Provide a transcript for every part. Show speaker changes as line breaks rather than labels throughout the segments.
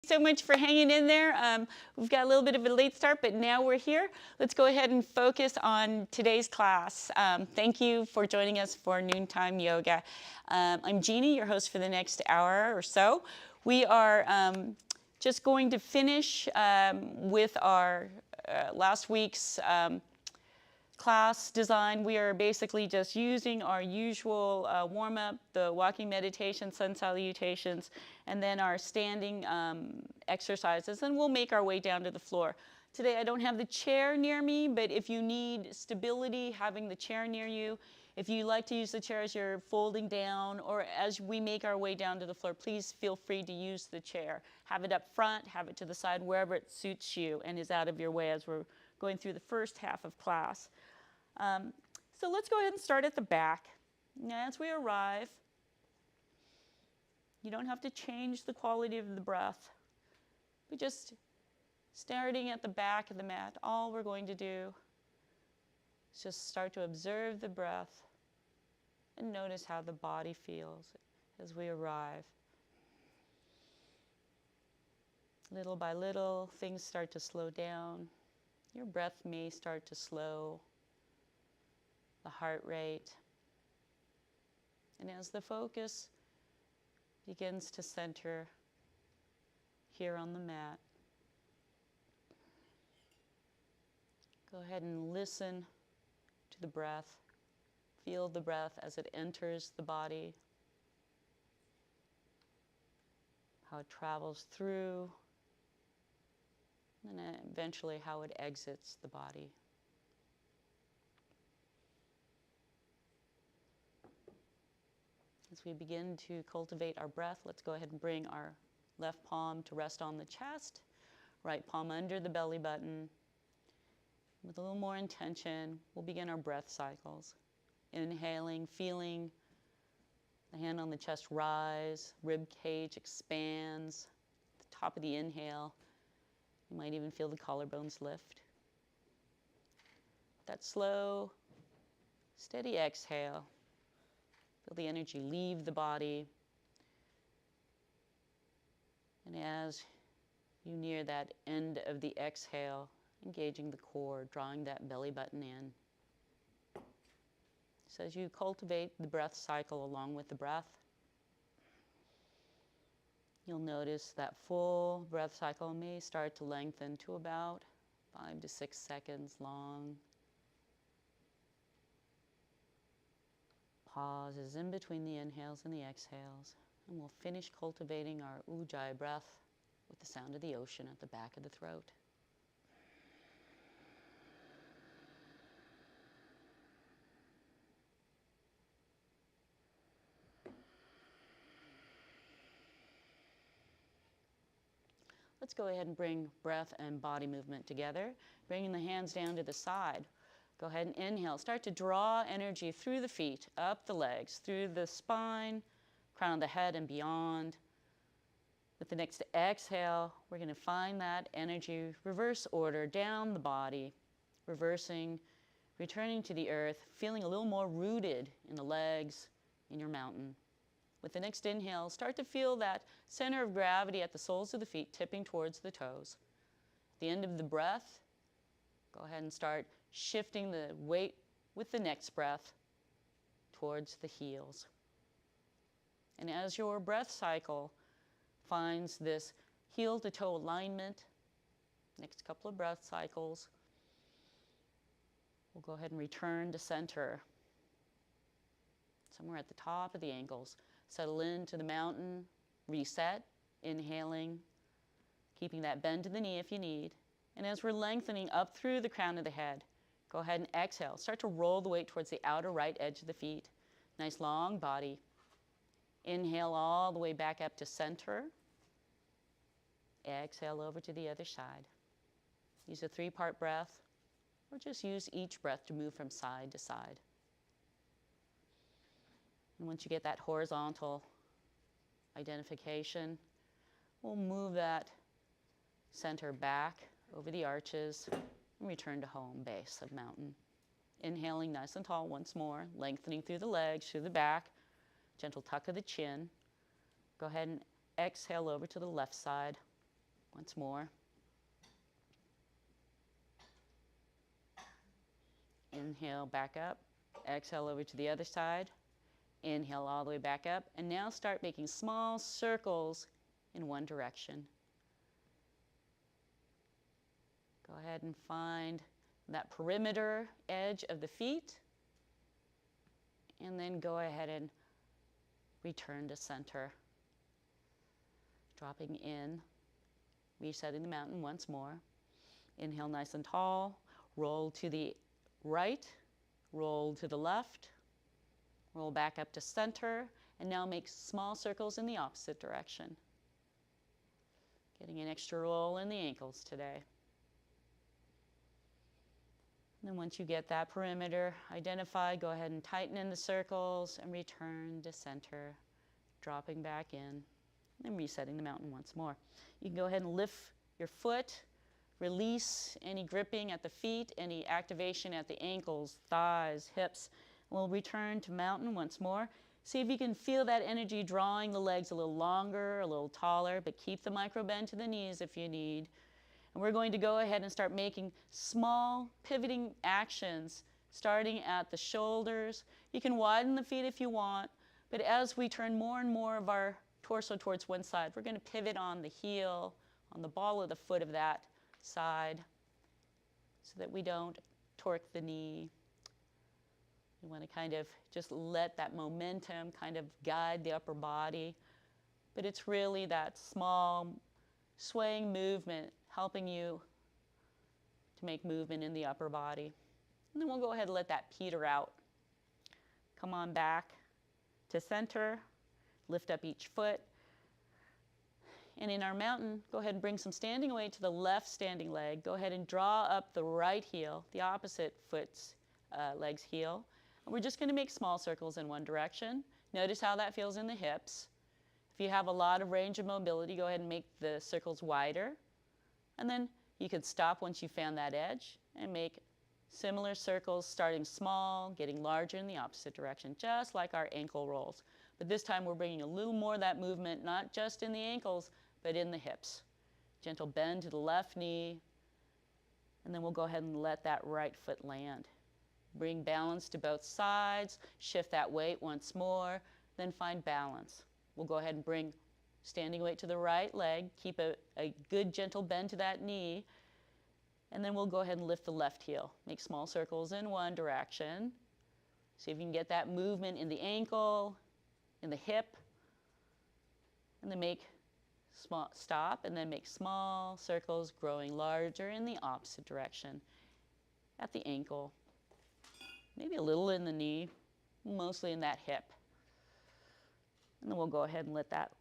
So much for hanging in there. We've got a little bit of a late start, but now we're here. Let's go ahead and focus on today's class. Thank you for joining us for Noontime Yoga. I'm Jeani, your host for the next hour or so. We are just going to finish with our last week's class design. We are basically just using our usual warm-up, the walking meditation, sun salutations, and then our standing exercises, and we'll make our way down to the floor. Today I don't have the chair near me, but if you need stability, having the chair near you, if you like to use the chair as you're folding down or as we make our way down to the floor, please feel free to use the chair. Have it up front, have it to the side, wherever it suits you and is out of your way as we're going through the first half of class. So let's go ahead and start at the back. Now, as we arrive, you don't have to change the quality of the breath, but just starting at the back of the mat, all we're going to do is just start to observe the breath and notice how the body feels as we arrive. Little by little, things start to slow down. Your breath may start to slow, the heart rate. And as the focus begins to center here on the mat, go ahead and listen to the breath. Feel the breath as it enters the body, how it travels through, and then eventually how it exits the body. As we begin to cultivate our breath, let's go ahead and bring our left palm to rest on the chest, right palm under the belly button. With a little more intention, we'll begin our breath cycles. Inhaling, feeling the hand on the chest rise, rib cage expands. At the top of the inhale, you might even feel the collarbones lift. That slow, steady exhale. Feel the energy leave the body. And as you near that end of the exhale, engaging the core, drawing that belly button in. So as you cultivate the breath cycle along with the breath, you'll notice that full breath cycle may start to lengthen to about 5 to 6 seconds long. Pauses in between the inhales and the exhales, and we'll finish cultivating our Ujjayi breath with the sound of the ocean at the back of the throat. Let's go ahead and bring breath and body movement together, bringing the hands down to the side. Go ahead and inhale. Start to draw energy through the feet, up the legs, through the spine, crown of the head and beyond. With the next exhale, we're going to find that energy, reverse order, down the body, reversing, returning to the earth, feeling a little more rooted in the legs, in your mountain. With the next inhale, start to feel that center of gravity at the soles of the feet tipping towards the toes. At the end of the breath, go ahead and start shifting the weight with the next breath towards the heels. And as your breath cycle finds this heel to toe alignment, next couple of breath cycles, we'll go ahead and return to center. Somewhere at the top of the ankles. Settle into the mountain, reset, inhaling, keeping that bend to the knee if you need. And as we're lengthening up through the crown of the head, go ahead and exhale. Start to roll the weight towards the outer right edge of the feet. Nice long body. Inhale all the way back up to center. Exhale over to the other side. Use a 3-part breath, or just use each breath to move from side to side. And once you get that horizontal identification, we'll move that center back over the arches and return to home base of mountain. Inhaling nice and tall once more, lengthening through the legs, through the back, gentle tuck of the chin. Go ahead and exhale over to the left side. Once more. Inhale, back up. Exhale over to the other side. Inhale all the way back up. And now start making small circles in one direction. Go ahead and find that perimeter edge of the feet. And then go ahead and return to center. Dropping in, resetting the mountain once more. Inhale nice and tall. Roll to the right, roll to the left, roll back up to center, and now make small circles in the opposite direction. Getting an extra roll in the ankles today. And then once you get that perimeter identified, go ahead and tighten in the circles and return to center, dropping back in, and resetting the mountain once more. You can go ahead and lift your foot, release any gripping at the feet, any activation at the ankles, thighs, hips. We'll return to mountain once more. See if you can feel that energy drawing the legs a little longer, a little taller, but keep the micro bend to the knees if you need. And we're going to go ahead and start making small pivoting actions, starting at the shoulders. You can widen the feet if you want, but as we turn more and more of our torso towards one side, we're going to pivot on the heel, on the ball of the foot of that side, so that we don't torque the knee. You want to kind of just let that momentum kind of guide the upper body, but it's really that small swaying movement helping you to make movement in the upper body. And then we'll go ahead and let that peter out. Come on back to center, lift up each foot. And in our mountain, go ahead and bring some standing weight to the left standing leg. Go ahead and draw up the right heel, the opposite foot's leg's heel. And we're just going to make small circles in one direction. Notice how that feels in the hips. If you have a lot of range of mobility, go ahead and make the circles wider. And then you could stop once you found that edge and make similar circles, starting small, getting larger in the opposite direction, just like our ankle rolls. But this time we're bringing a little more of that movement, not just in the ankles, but in the hips. Gentle bend to the left knee, and then we'll go ahead and let that right foot land. Bring balance to both sides, shift that weight once more, then find balance. We'll go ahead and bring standing weight to the right leg, keep a good gentle bend to that knee, and then we'll go ahead and lift the left heel. Make small circles in one direction. See if you can get that movement in the ankle, in the hip, and then make small, stop, and then make small circles growing larger in the opposite direction at the ankle. Maybe a little in the knee, mostly in that hip. And then we'll go ahead and let that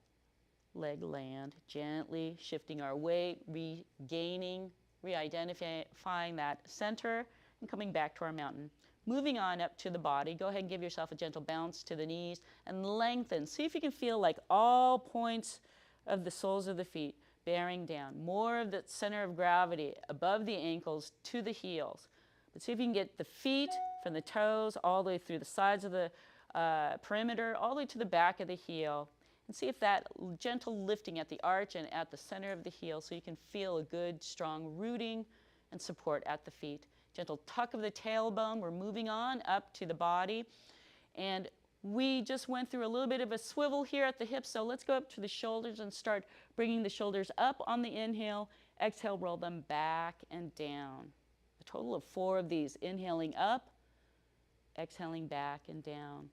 leg land, gently shifting our weight, regaining, re-identifying that center, and coming back to our mountain. Moving on up to the body, go ahead and give yourself a gentle bounce to the knees and lengthen. See if you can feel like all points of the soles of the feet bearing down. More of the center of gravity above the ankles to the heels. But see if you can get the feet from the toes all the way through the sides of the perimeter, all the way to the back of the heel. And see if that gentle lifting at the arch and at the center of the heel, so you can feel a good, strong rooting and support at the feet. Gentle tuck of the tailbone. We're moving on up to the body. And we just went through a little bit of a swivel here at the hips, so let's go up to the shoulders and start bringing the shoulders up on the inhale. Exhale, roll them back and down. A total of 4 of these. Inhaling up, exhaling back and down.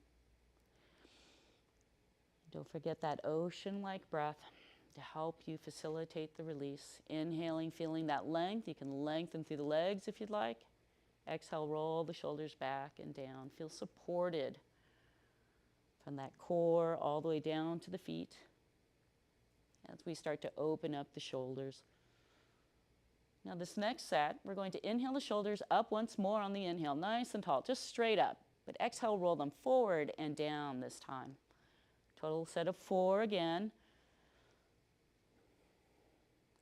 Don't forget that ocean-like breath to help you facilitate the release. Inhaling, feeling that length. You can lengthen through the legs if you'd like. Exhale, roll the shoulders back and down. Feel supported from that core all the way down to the feet as we start to open up the shoulders. Now this next set, we're going to inhale the shoulders up once more on the inhale, nice and tall, just straight up. But exhale, roll them forward and down this time. Total set of 4 again.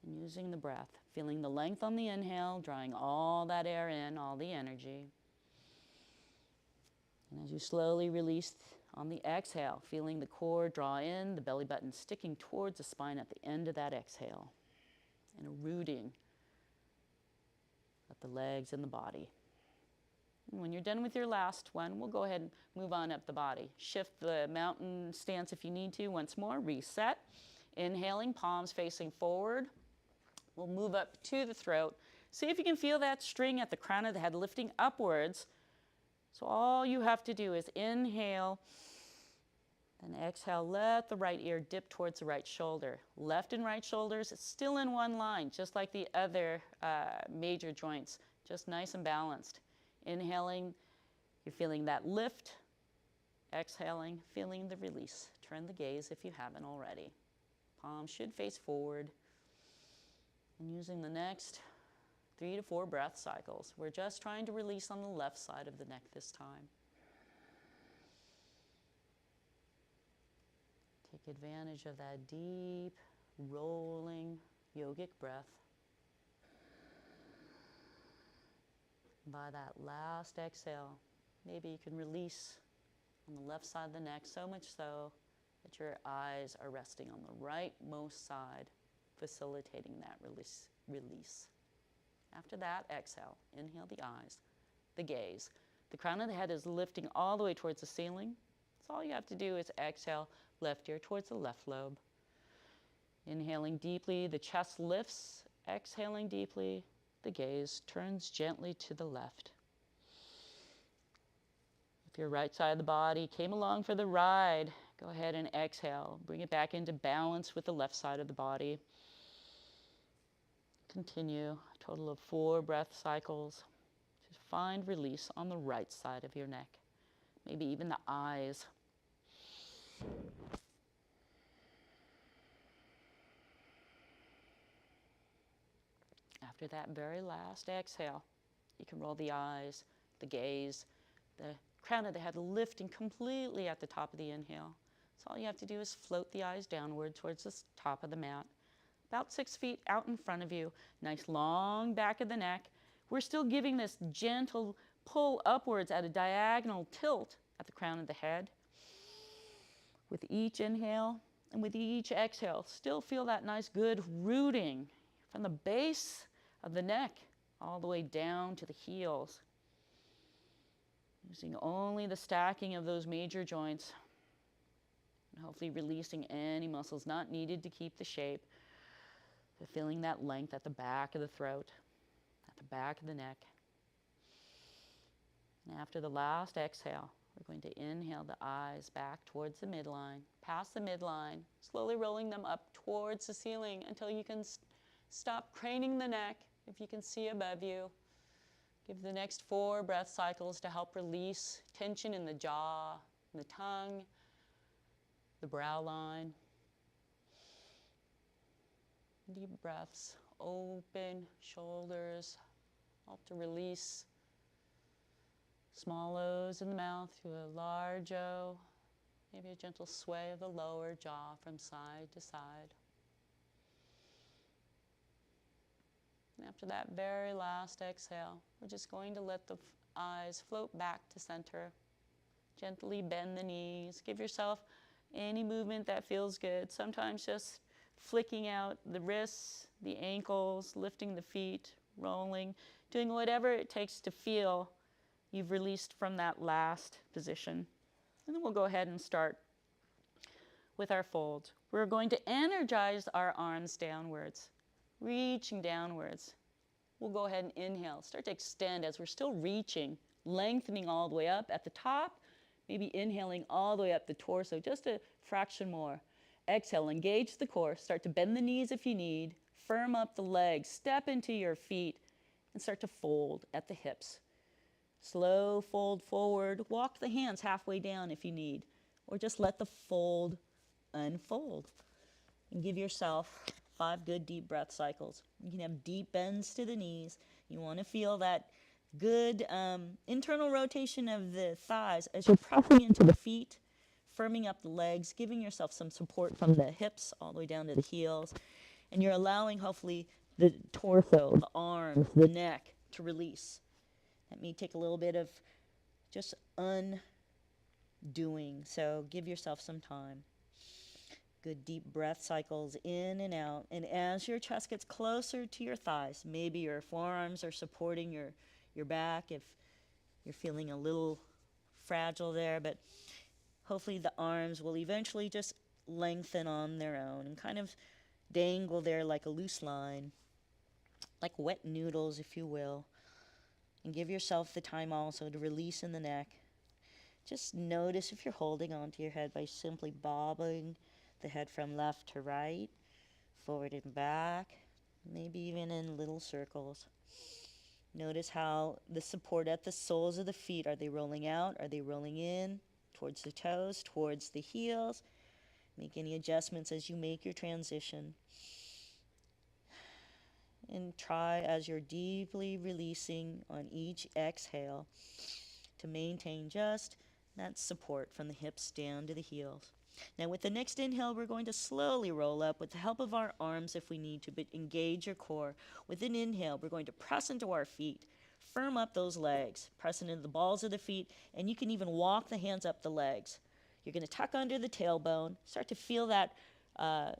And using the breath, feeling the length on the inhale, drawing all that air in, all the energy. And as you slowly release on the exhale, feeling the core draw in, the belly button sticking towards the spine at the end of that exhale. and a rooting of the legs and the body. And when you're done with your last one, we'll go ahead and move on up the body. Shift the mountain stance if you need to. Once more, reset. Inhaling, palms facing forward. We'll move up to the throat. See if you can feel that string at the crown of the head lifting upwards. So all you have to do is inhale, then exhale. Let the right ear dip towards the right shoulder. Left and right shoulders still in one line, just like the other major joints, just nice and balanced. Inhaling, you're feeling that lift. Exhaling, feeling the release. Turn the gaze if you haven't already. Palms should face forward. And using the next 3 to 4 breath cycles, we're just trying to release on the left side of the neck this time. Take advantage of that deep, rolling yogic breath. By that last exhale, maybe you can release on the left side of the neck, so much so that your eyes are resting on the rightmost side, facilitating that release. After that, exhale. Inhale the eyes, the gaze. The crown of the head is lifting all the way towards the ceiling. So all you have to do is exhale, left ear towards the left lobe. Inhaling deeply, the chest lifts. Exhaling deeply, the gaze turns gently to the left. If your right side of the body came along for the ride, go ahead and exhale. Bring it back into balance with the left side of the body. Continue a total of 4 breath cycles. Just find release on the right side of your neck, maybe even the eyes. After that very last exhale, you can roll the eyes, the gaze, the crown of the head lifting completely at the top of the inhale. So all you have to do is float the eyes downward towards the top of the mat. About 6 feet out in front of you. Nice long back of the neck. We're still giving this gentle pull upwards at a diagonal tilt at the crown of the head. With each inhale and with each exhale, still feel that nice good rooting from the base of the neck all the way down to the heels. Using only the stacking of those major joints. And hopefully releasing any muscles not needed to keep the shape. But feeling that length at the back of the throat, at the back of the neck. And after the last exhale, we're going to inhale the eyes back towards the midline, past the midline, slowly rolling them up towards the ceiling until you can stop craning the neck, if you can see above you. Give the next 4 breath cycles to help release tension in the jaw, the tongue, the brow line. Deep breaths, open shoulders, help to release small O's in the mouth to a large O, maybe a gentle sway of the lower jaw from side to side. And after that very last exhale, we're just going to let the eyes float back to center. Gently bend the knees. Give yourself any movement that feels good. Sometimes just flicking out the wrists, the ankles, lifting the feet, rolling, doing whatever it takes to feel you've released from that last position. And then we'll go ahead and start with our fold. We're going to energize our arms downwards, reaching downwards. We'll go ahead and inhale, start to extend as we're still reaching, lengthening all the way up at the top, maybe inhaling all the way up the torso, just a fraction more. Exhale, engage the core, start to bend the knees if you need, firm up the legs, step into your feet, and start to fold at the hips. Slow fold forward, walk the hands halfway down if you need, or just let the fold unfold. And give yourself 5 good deep breath cycles. You can have deep bends to the knees. You want to feel that good internal rotation of the thighs as you're pressing into the feet, firming up the legs, giving yourself some support from the hips all the way down to the heels. And you're allowing, hopefully, the torso, the arms, the neck to release. That may take a little bit of just undoing, so give yourself some time.
Good deep breath cycles in and out. And as your chest gets closer to your thighs, maybe your forearms are supporting your back if you're feeling a little fragile there, but hopefully the arms will eventually just lengthen on their own and kind of dangle there like a loose line, like wet noodles, if you will. And give yourself the time also to release in the neck. Just notice if you're holding onto your head by simply bobbing the head from left to right, forward and back, maybe even in little circles. Notice how the support at the soles of the feet, are they rolling out? Are they rolling in? Towards the toes, towards the heels. Make any adjustments as you make your transition. And try as you're deeply releasing on each exhale to maintain just that support from the hips down to the heels. Now with the next inhale, we're going to slowly roll up with the help of our arms if we need to, but engage your core. With an inhale, we're going to press into our feet, firm up those legs, press into the balls of the feet, and you can even walk the hands up the legs. You're going to tuck under the tailbone, start to feel that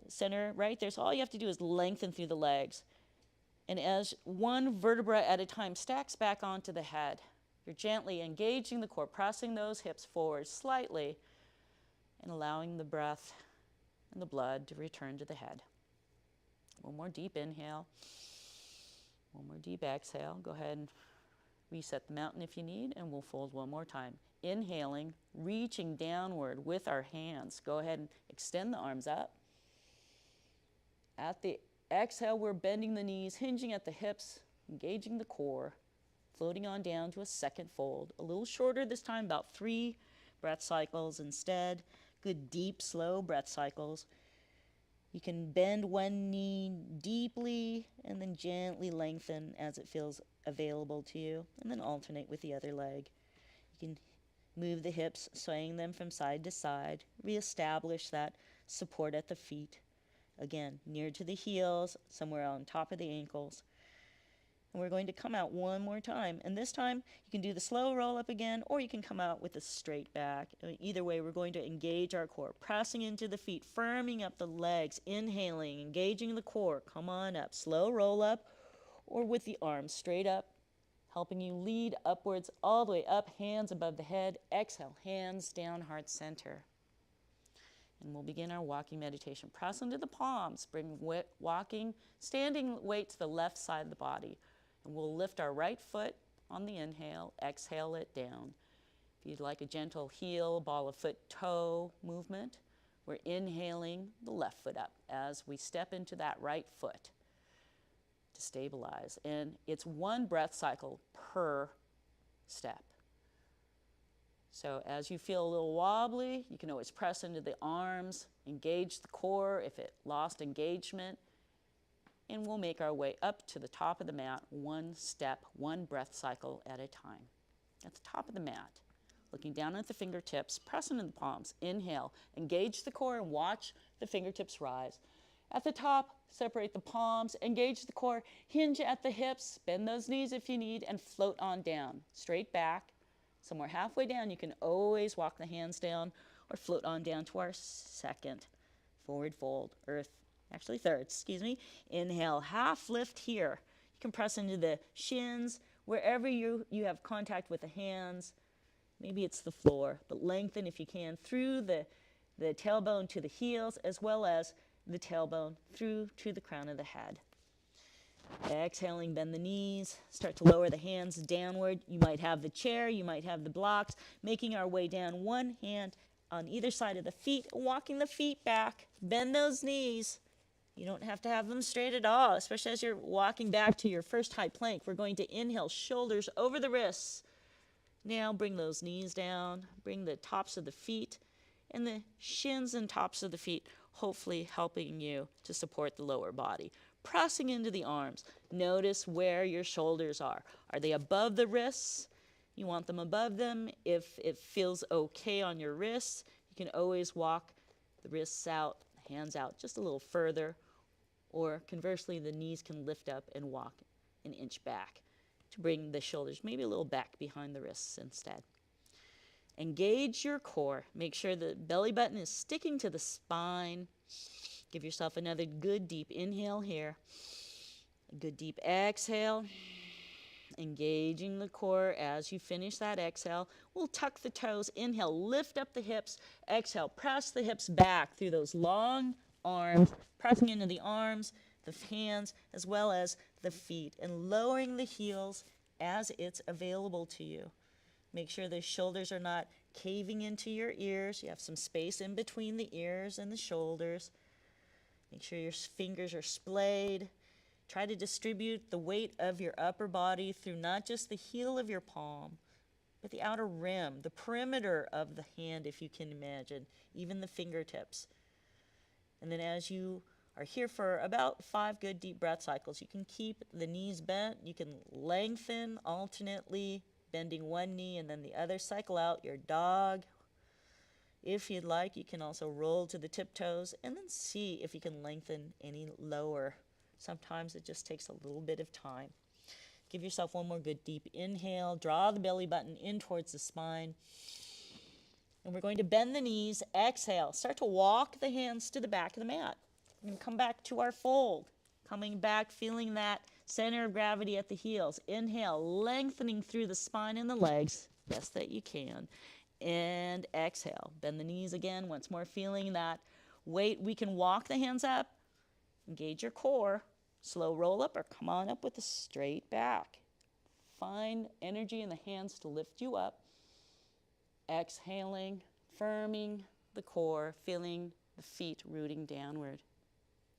center right there. So all you have to do is lengthen through the legs. And as one vertebra at a time stacks back onto the head, you're gently engaging the core, pressing those hips forward slightly, and allowing the breath and the blood to return to the head. One more deep inhale. One more deep exhale. Go ahead and reset the mountain if you need, and we'll fold one more time. Inhaling, reaching downward with our hands. Go ahead and extend the arms up. At the exhale, we're bending the knees, hinging at the hips, engaging the core, floating on down to a second fold. A little shorter this time, about 3 breath cycles instead. Good deep, slow breath cycles. You can bend one knee deeply and then gently lengthen as it feels available to you, and then alternate with the other leg. You can move the hips, swaying them from side to side. Reestablish that support at the feet. Again, near to the heels, somewhere on top of the ankles. And we're going to come out one more time. And this time, you can do the slow roll up again, or you can come out with a straight back. Either way, we're going to engage our core, pressing into the feet, firming up the legs, inhaling, engaging the core. Come on up. Slow roll up, or with the arms straight up, helping you lead upwards, all the way up, hands above the head. Exhale, hands down, heart center. And we'll begin our walking meditation. Press into the palms, bring standing weight to the left side of the body. And we'll lift our right foot on the inhale, exhale it down. If you'd like a gentle heel, ball of foot, toe movement, we're inhaling the left foot up as we step into that right foot to stabilize. And it's 1 breath cycle per step. So as you feel a little wobbly, you can always press into the arms, engage the core if it lost engagement, and we'll make our way up to the top of the mat, 1 step, 1 breath cycle at a time. At the top of the mat, looking down at the fingertips, press into the palms, inhale, engage the core and watch the fingertips rise. At the top, separate the palms, engage the core, hinge at the hips, bend those knees if you need, and float on down, straight back. Somewhere halfway down, you can always walk the hands down or float on down to our second forward fold, third, Inhale, half lift here. You can press into the shins, wherever you have contact with the hands. Maybe it's the floor, but lengthen if you can through the tailbone to the heels, as well as the tailbone through to the crown of the head. Exhaling, bend the knees, start to lower the hands downward. You might have the chair, you might have the blocks, making our way down, one hand on either side of the feet, walking the feet back, bend those knees. You don't have to have them straight at all, especially as you're walking back to your first high plank. We're going to inhale, shoulders over the wrists. Now bring those knees down, bring the tops of the feet and the shins and tops of the feet, hopefully helping you to support the lower body. Pressing into the arms. Notice where your shoulders are. Are they above the wrists? You want them above them. If it feels okay on your wrists, you can always walk the wrists out, hands out just a little further, or conversely, the knees can lift up and walk an inch back to bring the shoulders maybe a little back behind the wrists instead. Engage your core. Make sure the belly button is sticking to the spine. Give yourself another good deep inhale here. A good deep exhale. Engaging the core as you finish that exhale. We'll tuck the toes. Inhale, lift up the hips. Exhale, press the hips back through those long arms, pressing into the arms, the hands, as well as the feet, and lowering the heels as it's available to you. Make sure the shoulders are not caving into your ears. You have some space in between the ears and the shoulders. Make sure your fingers are splayed. Try to distribute the weight of your upper body through not just the heel of your palm, but the outer rim, the perimeter of the hand, if you can imagine, even the fingertips. And then as you are here for about 5 good deep breath cycles, you can keep the knees bent. You can lengthen alternately, bending one knee and then the other. Cycle out your dog. If you'd like, you can also roll to the tiptoes and then see if you can lengthen any lower. Sometimes it just takes a little bit of time. Give yourself one more good deep inhale. Draw the belly button in towards the spine. And we're going to bend the knees. Exhale. Start to walk the hands to the back of the mat. And come back to our fold. Coming back, feeling that center of gravity at the heels. Inhale, lengthening through the spine and the legs, best that you can. And exhale. Bend the knees again. Once more, feeling that weight. We can walk the hands up. Engage your core. Slow roll up or come on up with a straight back. Find energy in the hands to lift you up. Exhaling, firming the core, feeling the feet rooting downward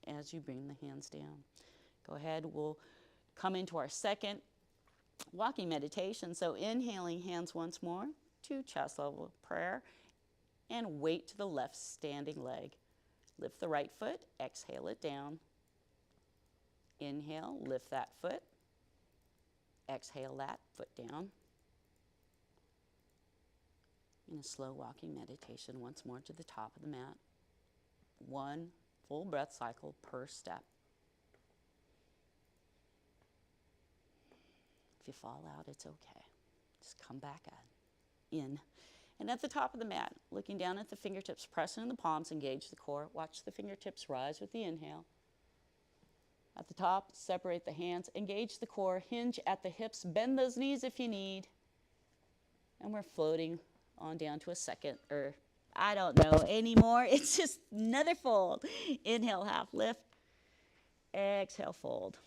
as you bring the hands down. Go ahead, we'll come into our second walking meditation. So inhaling, hands once more to chest level prayer, and weight to the left standing leg. Lift the right foot, exhale it down. Inhale, lift that foot. Exhale that foot down. In a slow walking meditation, once more to the top of the mat. 1 full breath cycle per step. If you fall out, it's okay. Just come back in. And at the top of the mat, looking down at the fingertips, press into the palms, engage the core. Watch the fingertips rise with the inhale. At the top, separate the hands, engage the core, hinge at the hips, bend those knees if you need. And we're floating on down to a second, or I don't know anymore. It's just another fold. Inhale, half lift. Exhale, fold.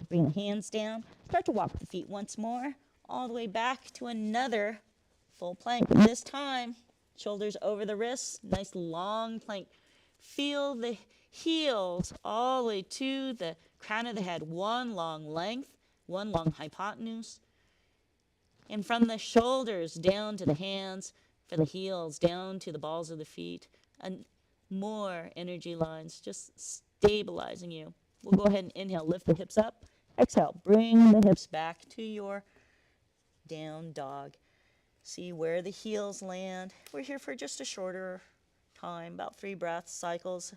Bring the hands down. Start to walk the feet once more, all the way back to another full plank. This time, shoulders over the wrists, nice long plank. Feel the heels all the way to the crown of the head. One long length, one long hypotenuse. And from the shoulders down to the hands, for the heels down to the balls of the feet. And more energy lines, just stabilizing you. We'll go ahead and inhale, lift the hips up. Exhale, bring the hips back to your down dog. See where the heels land. We're here for just a shorter time, about 3 breath cycles.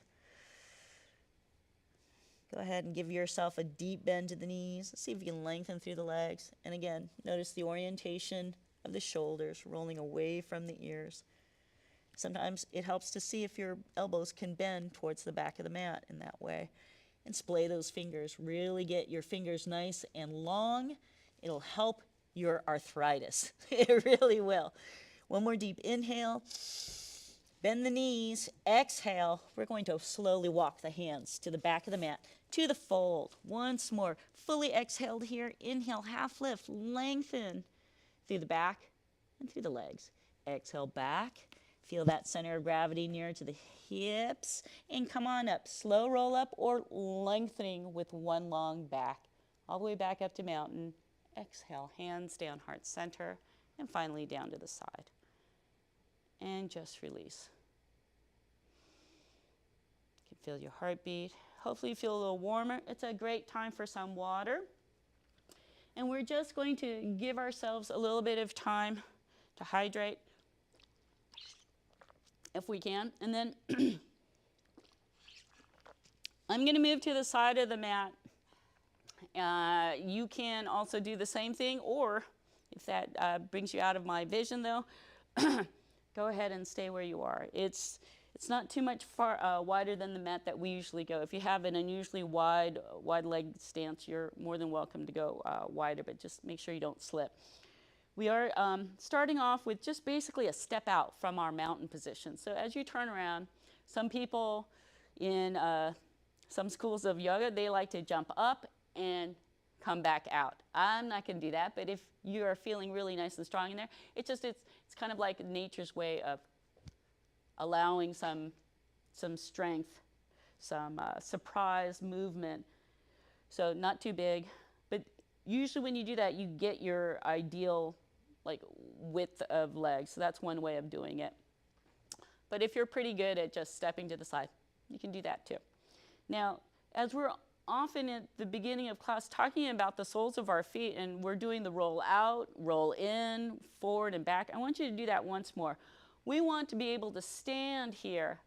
Go ahead and give yourself a deep bend to the knees. See if you can lengthen through the legs. And again, notice the orientation of the shoulders rolling away from the ears. Sometimes it helps to see if your elbows can bend towards the back of the mat in that way. And splay those fingers. Really get your fingers nice and long. It'll help your arthritis. It really will. One more deep inhale. Bend the knees. Exhale. We're going to slowly walk the hands to the back of the mat, to the fold. Once more. Fully exhaled here. Inhale, half lift. Lengthen through the back and through the legs. Exhale back. Feel that center of gravity near to the hips. And come on up. Slow roll up or lengthening with one long back. All the way back up to mountain. Exhale, hands down, heart center, and finally down to the side. And just release. You can feel your heartbeat. Hopefully you feel a little warmer. It's a great time for some water. And we're just going to give ourselves a little bit of time to hydrate, if we can. And then I'm going to move to the side of the mat. You can also do the same thing, or if that brings you out of my vision, though, go ahead and stay where you are. It's
It's not too much wider than the mat that we usually go. If you have an unusually wide leg stance, you're more than welcome to go wider, but just make sure you don't slip. We are starting off with just basically a step out from our mountain position. So as you turn around, some people in some schools of yoga, they like to jump up and come back out. I'm not going to do that, but if you are feeling really nice and strong in there, it's kind of like nature's way of allowing some strength, some surprise movement. So not too big, but usually when you do that, you get your ideal like width of legs. So that's one way of doing it. But if you're pretty good at just stepping to the side, you can do that too. Now, as we're often at the beginning of class talking about the soles of our feet, and we're doing the roll out, roll in, forward and back, I want you to do that once more. We want to be able to stand here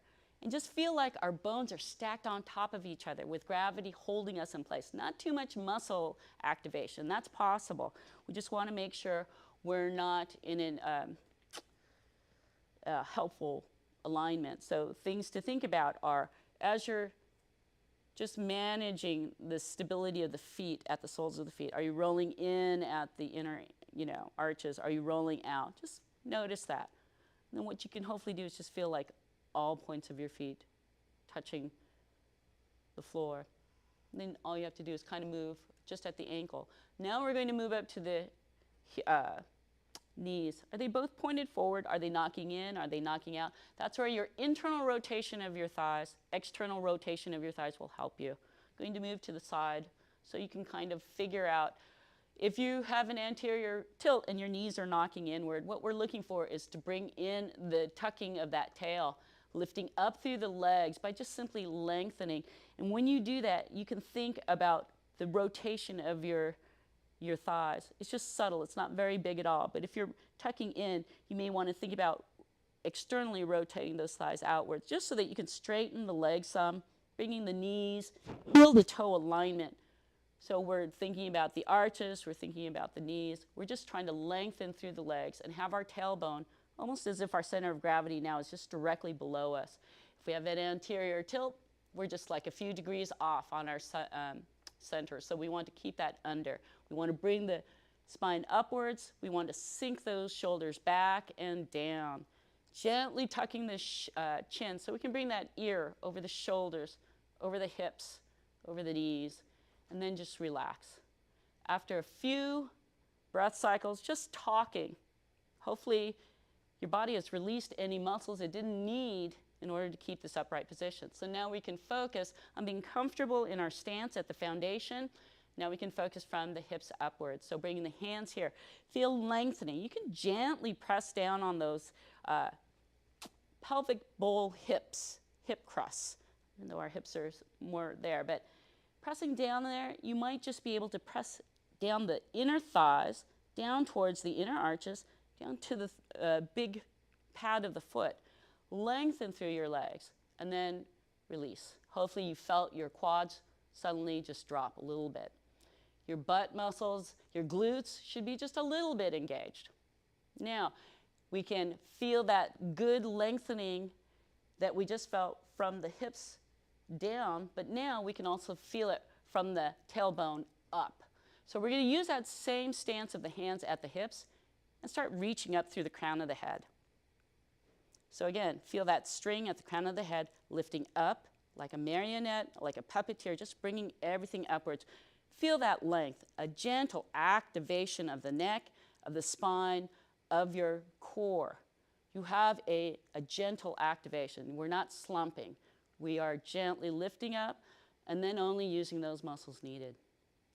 and just feel like our bones are stacked on top of each other with gravity holding us in place. Not too much muscle activation. That's possible. We just want to make sure we're not in a helpful alignment. So things to think about are, as you're just managing the stability of the feet at the soles of the feet, are you rolling in at the inner arches? Are you rolling out? Just notice that. And then what you can hopefully do is just feel like all points of your feet touching the floor. And then all you have to do is kind of move just at the ankle. Now we're going to move up to the knees. Are they both pointed forward? Are they knocking in? Are they knocking out? That's where your internal rotation of your thighs, external rotation of your thighs will help you. Going to move to the side so you can kind of figure out. If you have an anterior tilt and your knees are knocking inward, what we're looking for is to bring in the tucking of that tail, lifting up through the legs by just simply lengthening. And when you do that, you can think about the rotation of your thighs. It's just subtle. It's not very big at all. But if you're tucking in, you may want to think about externally rotating those thighs outwards, just so that you can straighten the legs some, bringing the knees, heel to toe alignment. So we're thinking about the arches, we're thinking about the knees. We're just trying to lengthen through the legs and have our tailbone almost as if our center of gravity now is just directly below us. If we have an anterior tilt, we're just like a few degrees off on our center. So we want to keep that under. We want to bring the spine upwards. We want to sink those shoulders back and down. Gently tucking the chin so we can bring that ear over the shoulders, over the hips, over the knees. And then just relax. After a few breath cycles, just talking, hopefully your body has released any muscles it didn't need in order to keep this upright position. So now we can focus on being comfortable in our stance at the foundation. Now we can focus from the hips upwards. So bringing the hands here. Feel lengthening. You can gently press down on those pelvic bowl hips, hip crusts, even though our hips are more there. But pressing down there, you might just be able to press down the inner thighs, down towards the inner arches, down to the big pad of the foot. Lengthen through your legs, and then release. Hopefully you felt your quads suddenly just drop a little bit. Your butt muscles, your glutes should be just a little bit engaged. Now, we can feel that good lengthening that we just felt from the hips down, but now we can also feel it from the tailbone up. So we're going to use that same stance of the hands at the hips and start reaching up through the crown of the head. So again, feel that string at the crown of the head lifting up like a marionette, like a puppeteer, just bringing everything upwards. Feel that length, a gentle activation of the neck, of the spine, of your core. You have a gentle activation. We're not slumping. We are gently lifting up and then only using those muscles needed.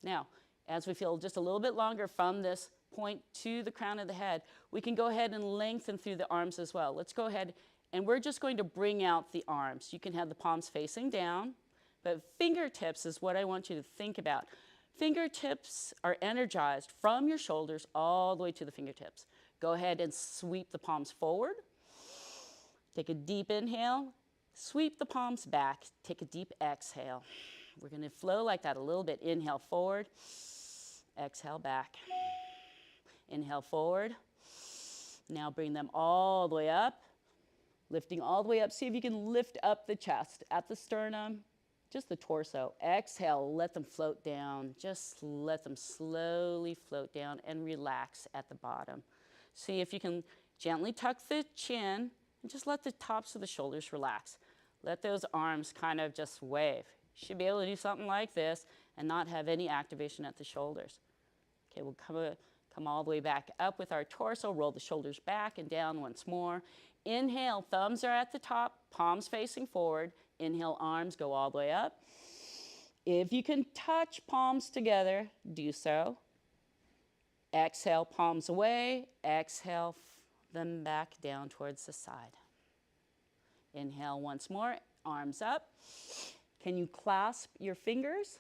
Now, as we feel just a little bit longer from this point to the crown of the head, we can go ahead and lengthen through the arms as well. Let's go ahead and we're just going to bring out the arms. You can have the palms facing down, but fingertips is what I want you to think about. Fingertips are energized from your shoulders all the way to the fingertips. Go ahead and sweep the palms forward. Take a deep inhale. Sweep the palms back. Take a deep exhale. We're going to flow like that a little bit. Inhale forward. Exhale back. Inhale forward. Now bring them all the way up.
Lifting all the way up. See if you can lift up the chest at the sternum, just the torso. Exhale, let them float down. Just let them slowly float down and relax at the bottom. See if you can gently tuck the chin and just let the tops of the shoulders relax. Let those arms kind of just wave. You should be able to do something like this and not have any activation at the shoulders. Okay, we'll come all the way back up with our torso. Roll the shoulders back and down once more. Inhale, thumbs are at the top, palms facing forward. Inhale, arms go all the way up. If you can touch palms together, do so. Exhale, palms away. Exhale, them back down towards the side. Inhale once more, arms up. Can you clasp your fingers?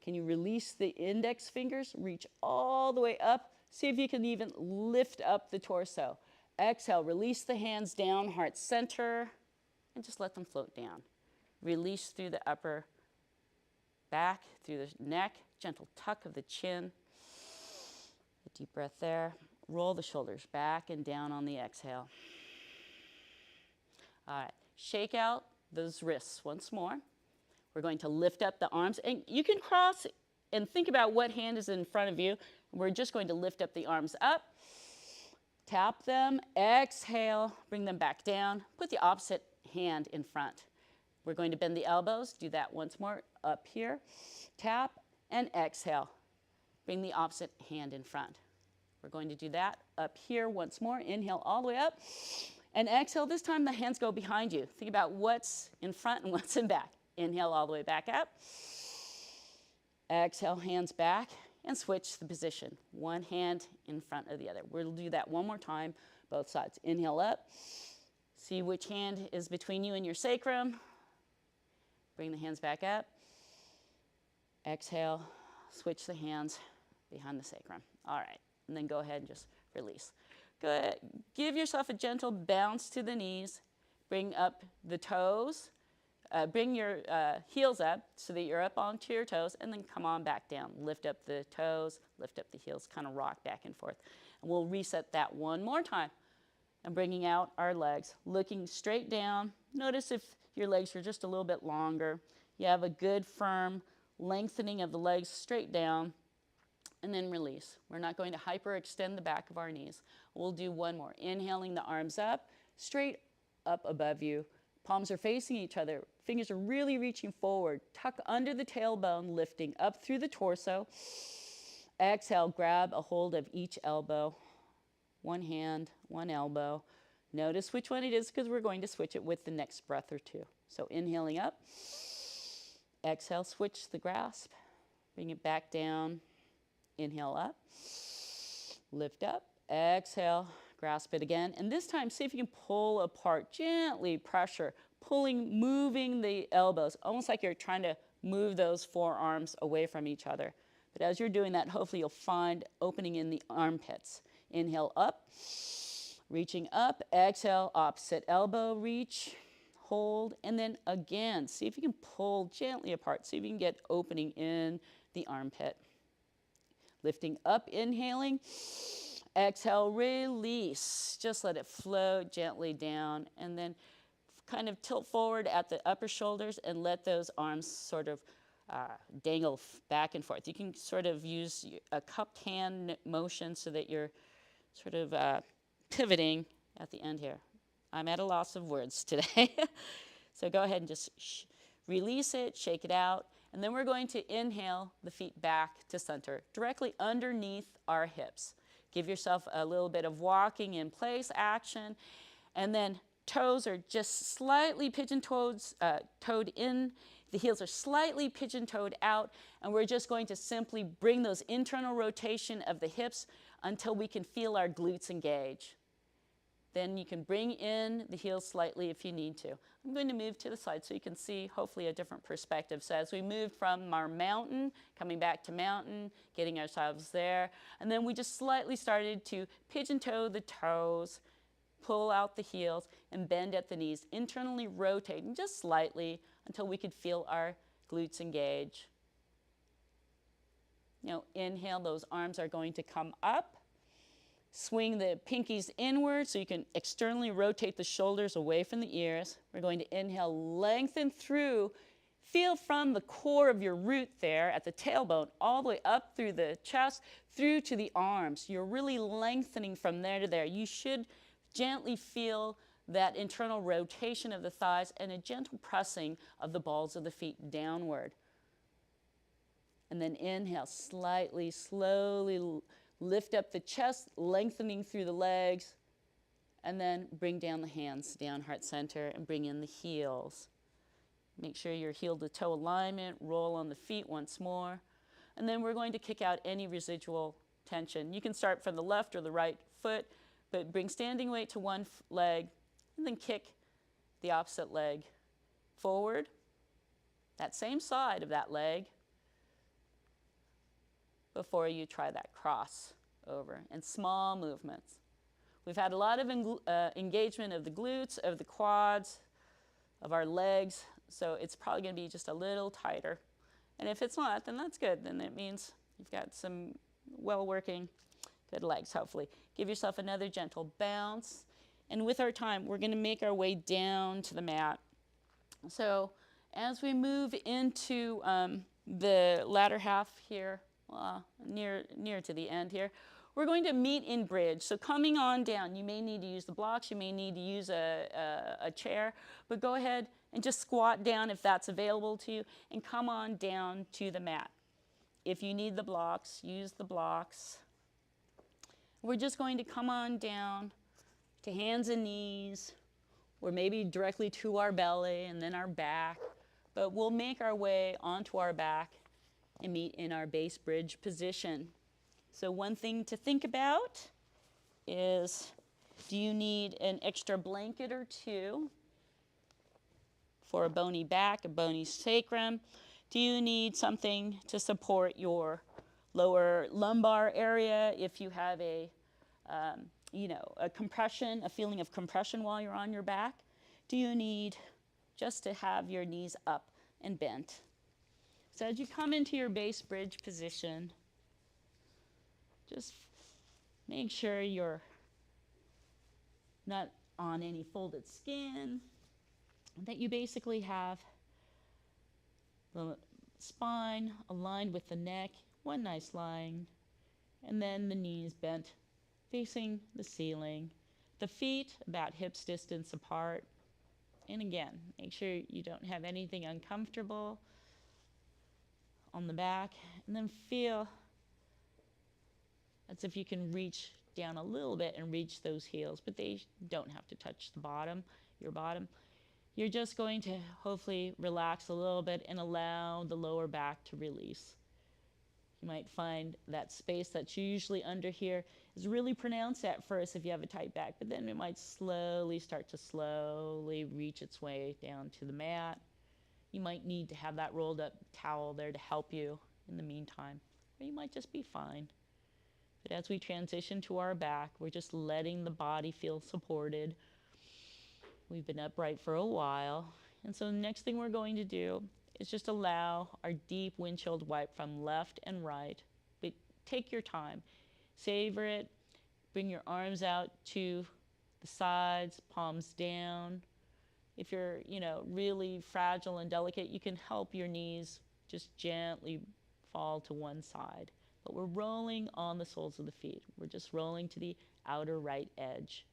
Can you release the index fingers? Reach all the way up. See if you can even lift up the torso. Exhale, release the hands down, heart center, and just let them float down. Release through the upper back, through the neck, gentle tuck of the chin. A deep breath there. Roll the shoulders back and down on the exhale. All right, shake out those wrists once more. We're going to lift up the arms, and you can cross and think about what hand is in front of you. We're just going to lift up the arms up. Tap them, exhale, bring them back down. Put the opposite hand in front. We're going to bend the elbows. Do that once more. Up here. Tap and exhale. Bring the opposite hand in front. We're going to do that up here once more. Inhale all the way up. And exhale. This time the hands go behind you. Think about what's in front and what's in back. Inhale all the way back up. Exhale, hands back. And switch the position. One hand in front of the other. We'll do that one more time, both sides. Inhale up. See which hand is between you and your sacrum. Bring the hands back up. Exhale. Switch the hands behind the sacrum. All right. And then go ahead and just release. Go ahead. Give yourself a gentle bounce to the knees. Bring up the toes. Bring your heels up so that you're up onto your toes, and then come on back down. Lift up the toes, lift up the heels, kind of rock back and forth. And we'll reset that one more time. And bringing out our legs, looking straight down. Notice if your legs are just a little bit longer. You have a good firm lengthening of the legs straight down, and then release. We're not going to hyperextend the back of our knees. We'll do one more. Inhaling the arms up, straight up above you. Palms are facing each other. Fingers are really reaching forward. Tuck under the tailbone, lifting up through the torso. Exhale, grab a hold of each elbow. One hand, one elbow. Notice which one it is because we're going to switch it with the next breath or two. So inhaling up. Exhale, switch the grasp. Bring it back down. Inhale up. Lift up. Exhale. Grasp it again, and this time see if you can pull apart, gently pressure, pulling, moving the elbows, almost like you're trying to move those forearms away from each other. But as you're doing that, hopefully you'll find opening in the armpits. Inhale up, reaching up, exhale, opposite elbow, reach, hold, and then again, see if you can pull gently apart, see if you can get opening in the armpit. Lifting up, inhaling. Exhale, release. Just let it float gently down, and then kind of tilt forward at the upper shoulders and let those arms sort of dangle back and forth. You can sort of use a cupped hand motion so that you're sort of pivoting at the end here. I'm at a loss of words today. So go ahead and just release it, shake it out, and then we're going to inhale the feet back to center, directly underneath our hips. Give yourself a little bit of walking in place action, and then toes are just slightly pigeon-toed in. The heels are slightly pigeon-toed out, and we're just going to simply bring those internal rotation of the hips until we can feel our glutes engage. Then you can bring in the heels slightly if you need to. I'm going to move to the side so you can see hopefully a different perspective. So as we moved from our mountain, coming back to mountain, getting ourselves there, and then we just slightly started to pigeon toe the toes, pull out the heels, and bend at the knees, internally rotating just slightly until we could feel our glutes engage. Now inhale, those arms are going to come up. Swing the pinkies inward so you can externally rotate the shoulders away from the ears. We're going to inhale, lengthen through. Feel from the core of your root there at the tailbone all the way up through the chest, through to the arms. You're really lengthening from there to there. You should gently feel that internal rotation of the thighs and a gentle pressing of the balls of the feet downward. And then inhale, slightly, slowly lift up the chest, lengthening through the legs, and then bring down the hands, down heart center, and bring in the heels. Make sure your heel to toe alignment, roll on the feet once more. And then we're going to kick out any residual tension. You can start from the left or the right foot, but bring standing weight to one leg, and then kick the opposite leg forward, that same side of that leg, before you try that cross over, and small movements. We've had a lot of engagement of the glutes, of the quads, of our legs, so it's probably going to be just a little tighter. And if it's not, then that's good. Then it means you've got some well-working, good legs, hopefully. Give yourself another gentle bounce. And with our time, we're going to make our way down to the mat. So as we move into the latter half here, near to the end here, we're going to meet in bridge. So coming on down, you may need to use the blocks, you may need to use a chair, but go ahead and just squat down if that's available to you, and come on down to the mat. If you need the blocks, use the blocks. We're just going to come on down to hands and knees, or maybe directly to our belly and then our back, but we'll make our way onto our back and meet in our base bridge position. So one thing to think about is, do you need an extra blanket or two for a bony back, a bony sacrum? Do you need something to support your lower lumbar area if you have a compression, a feeling of compression while you're on your back? Do you need just to have your knees up and bent? So as you come into your base bridge position, just make sure you're not on any folded skin, that you basically have the spine aligned with the neck, one nice line, and then the knees bent facing the ceiling, the feet about hips distance apart. And again, make sure you don't have anything uncomfortable on the back, and then feel as if you can reach down a little bit and reach those heels, but they don't have to touch the bottom, your bottom. You're just going to hopefully relax a little bit and allow the lower back to release. You might find that space that's usually under here is really pronounced at first if you have a tight back, but then it might slowly reach its way down to the mat. You might need to have that rolled up towel there to help you in the meantime, or you might just be fine. But as we transition to our back, we're just letting the body feel supported. We've been upright for a while, and so the next thing we're going to do is just allow our deep windshield wipe from left and right. But take your time, savor it, bring your arms out to the sides, palms down. If you're, really fragile and delicate, you can help your knees just gently fall to one side. But we're rolling on the soles of the feet. We're just rolling to the outer right edge.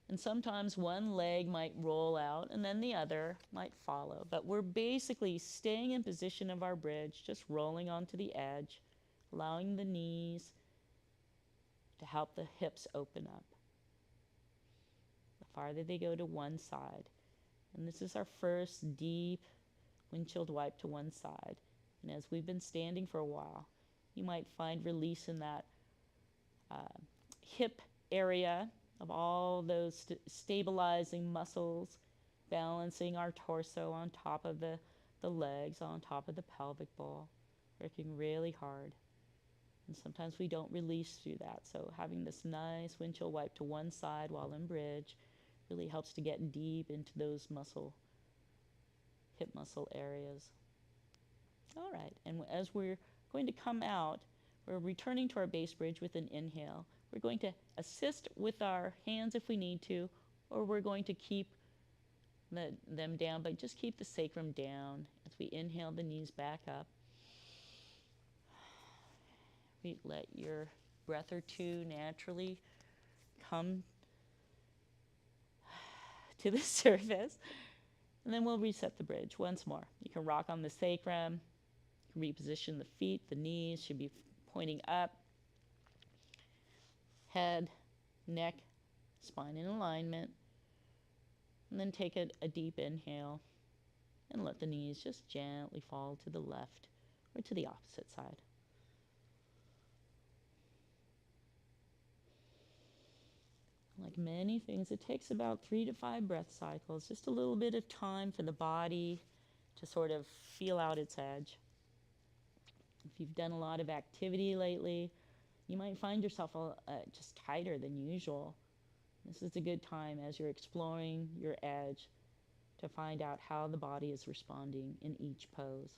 And sometimes one leg might roll out and then the other might follow. But we're basically staying in position of our bridge, just rolling onto the edge, allowing the knees to help the hips open up. The farther they go to one side. And this is our first deep windshield wipe to one side. And as we've been standing for a while, you might find release in that hip area of all those stabilizing muscles, balancing our torso on top of the legs, on top of the pelvic bowl, working really hard. And sometimes we don't release through that. So having this nice windshield wipe to one side while in bridge really helps to get deep into those hip muscle areas. All right, and as we're going to come out, we're returning to our base bridge with an inhale. We're going to assist with our hands if we need to, or we're going to keep them down, but just keep the sacrum down as we inhale the knees back up. We let your breath or two naturally come to the surface, and then we'll reset the bridge once more. You can rock on the sacrum, reposition the feet, the knees should be pointing up, head, neck, spine in alignment, and then take a deep inhale and let the knees just gently fall to the left or to the opposite side. Like many things, it takes about 3 to 5 breath cycles, just a little bit of time for the body to sort of feel out its edge. If you've done a lot of activity lately, you might find yourself just tighter than usual. This is a good time as you're exploring your edge to find out how the body is responding in each pose.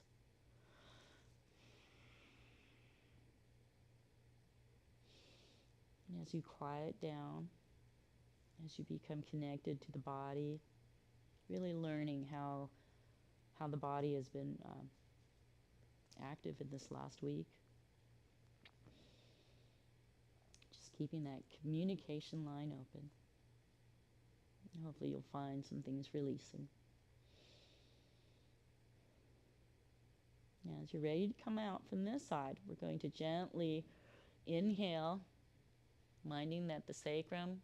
And as you quiet down, as you become connected to the body, really learning how the body has been active in this last week. Just keeping that communication line open. And hopefully you'll find some things releasing. Now as you're ready to come out from this side, we're going to gently inhale, minding that the sacrum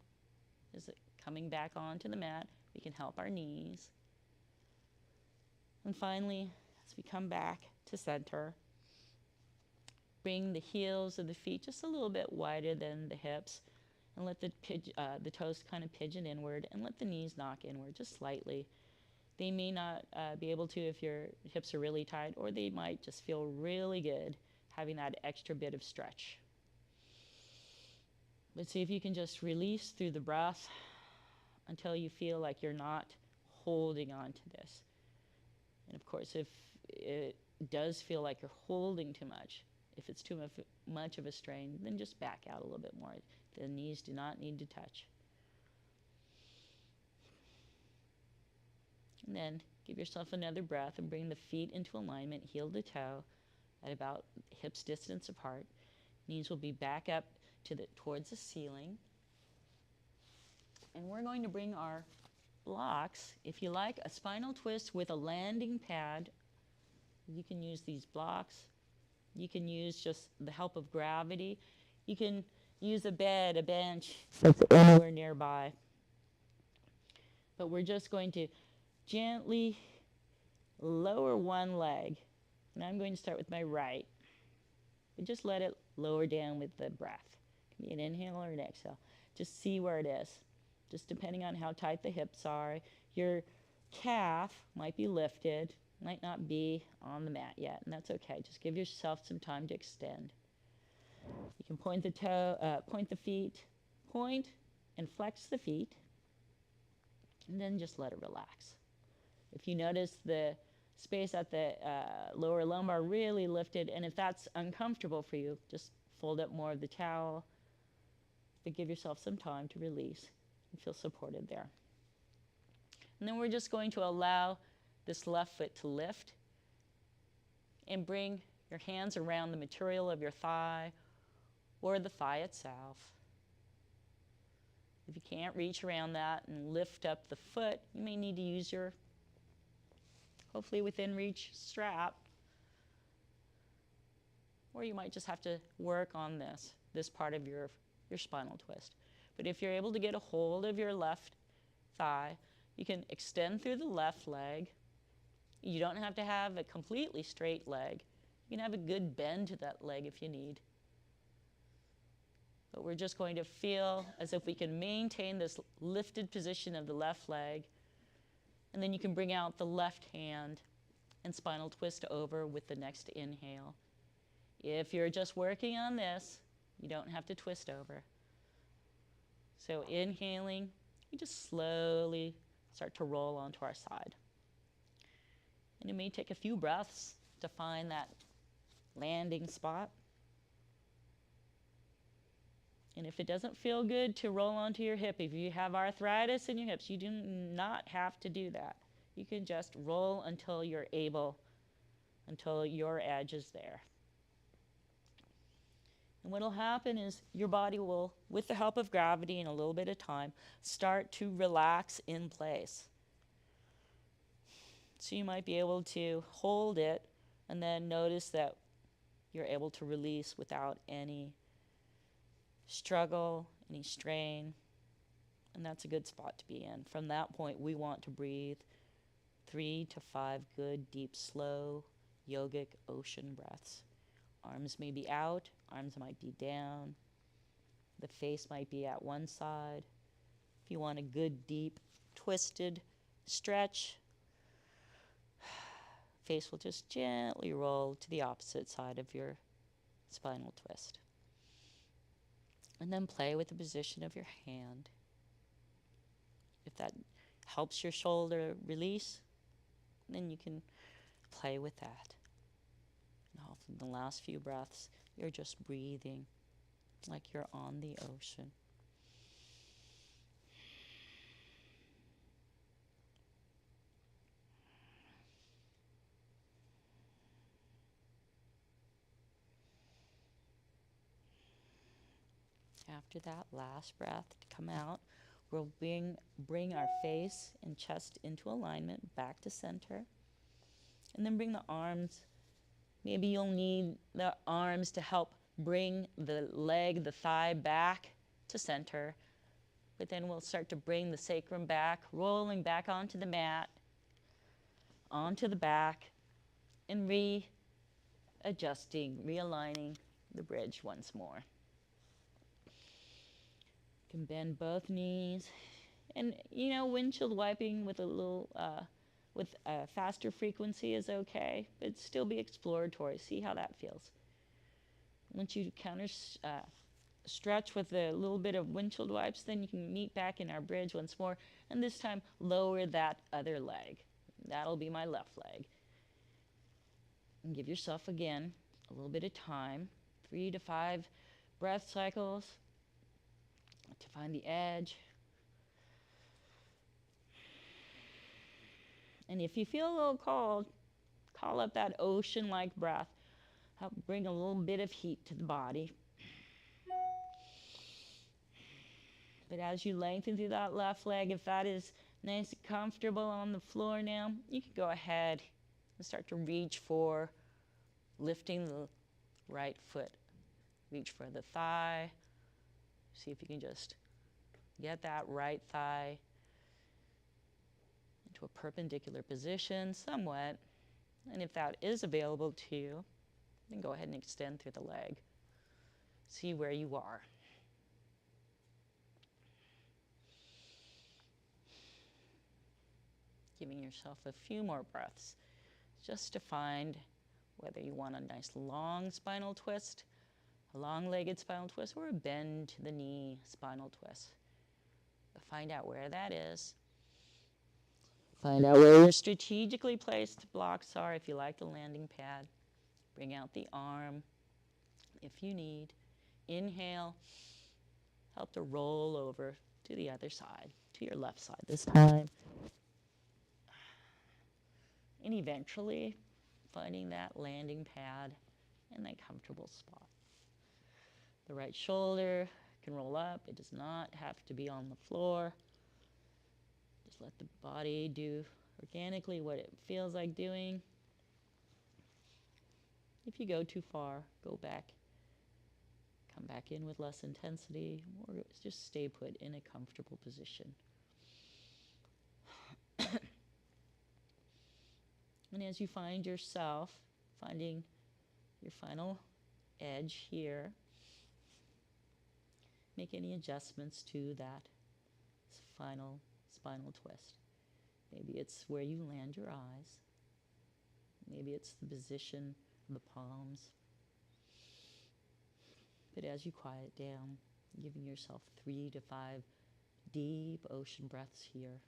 is coming back onto the mat. We can help our knees. And finally, as we come back to center, bring the heels of the feet just a little bit wider than the hips, and let the toes kind of pigeon inward, and let the knees knock inward just slightly. They may not be able to if your hips are really tight, or they might just feel really good having that extra bit of stretch. But see if you can just release through the breath until you feel like you're not holding on to this. And of course, if it does feel like you're holding too much, if it's too much of a strain, then just back out a little bit more. The knees do not need to touch. And then give yourself another breath and bring the feet into alignment, heel to toe, at about hips distance apart. Knees will be back up towards the ceiling. And we're going to bring our blocks, if you like, a spinal twist with a landing pad. You can use these blocks. You can use just the help of gravity. You can use a bed, a bench that's anywhere nearby. But we're just going to gently lower one leg. And I'm going to start with my right. But just let it lower down with the breath. It can be an inhale or an exhale. Just see where it is. Just depending on how tight the hips are. Your calf might be lifted, might not be on the mat yet, and that's okay. Just give yourself some time to extend. You can point the feet, point and flex the feet, and then just let it relax. If you notice the space at the lower lumbar really lifted, and if that's uncomfortable for you, just fold up more of the towel, but give yourself some time to release and feel supported there. And then we're just going to allow this left foot to lift and bring your hands around the material of your thigh or the thigh itself. If you can't reach around that and lift up the foot, you may need to use your hopefully within reach strap, or you might just have to work on this part of your spinal twist. But if you're able to get a hold of your left thigh, you can extend through the left leg. You don't have to have a completely straight leg. You can have a good bend to that leg if you need. But we're just going to feel as if we can maintain this lifted position of the left leg. And then you can bring out the left hand and spinal twist over with the next inhale. If you're just working on this, you don't have to twist over. So inhaling, we just slowly start to roll onto our side. And it may take a few breaths to find that landing spot. And if it doesn't feel good to roll onto your hip, if you have arthritis in your hips, you do not have to do that. You can just roll until you're able, until your edge is there. And what will happen is your body will, with the help of gravity and a little bit of time, start to relax in place. So you might be able to hold it and then notice that you're able to release without any struggle, any strain. And that's a good spot to be in. From that point, we want to breathe 3 to 5 good, deep, slow, yogic ocean breaths. Arms may be out, arms might be down. The face might be at one side. If you want a good, deep, twisted stretch, face will just gently roll to the opposite side of your spinal twist. And then play with the position of your hand. If that helps your shoulder release, then you can play with that. And often the last few breaths, you're just breathing like you're on the ocean. After that last breath to come out, we'll bring our face and chest into alignment, back to center. And then bring the arms. Maybe you'll need the arms to help bring the leg, the thigh back to center. But then we'll start to bring the sacrum back, rolling back onto the mat, onto the back, and readjusting, realigning the bridge once more. You can bend both knees. And, windshield wiping with a little, with a faster frequency is okay, but still be exploratory. See how that feels. Once you stretch with a little bit of windshield wipes, then you can meet back in our bridge once more, and this time lower that other leg. That'll be my left leg. And give yourself, again, a little bit of time, 3 to 5 breath cycles to find the edge. And if you feel a little cold, call up that ocean-like breath. Help bring a little bit of heat to the body. But as you lengthen through that left leg, if that is nice and comfortable on the floor now, you can go ahead and start to reach for lifting the right foot. Reach for the thigh. See if you can just get that right thigh into a perpendicular position somewhat. And if that is available to you, then go ahead and extend through the leg. See where you are. Giving yourself a few more breaths just to find whether you want a nice long spinal twist, a long-legged spinal twist, or a bend to the knee spinal twist. But find out where that is. Find out where your strategically placed blocks are. If you like the landing pad, bring out the arm if you need. Inhale, help to roll over to the other side, to your left side this time. And eventually finding that landing pad in that comfortable spot. The right shoulder can roll up. It does not have to be on the floor. Just let the body do organically what it feels like doing. If you go too far, go back. Come back in with less intensity, or just stay put in a comfortable position. And as you find yourself finding your final edge here, make any adjustments to that final spinal twist. Maybe it's where you land your eyes. Maybe it's the position of the palms. But as you quiet down, giving yourself 3 to 5 deep ocean breaths here.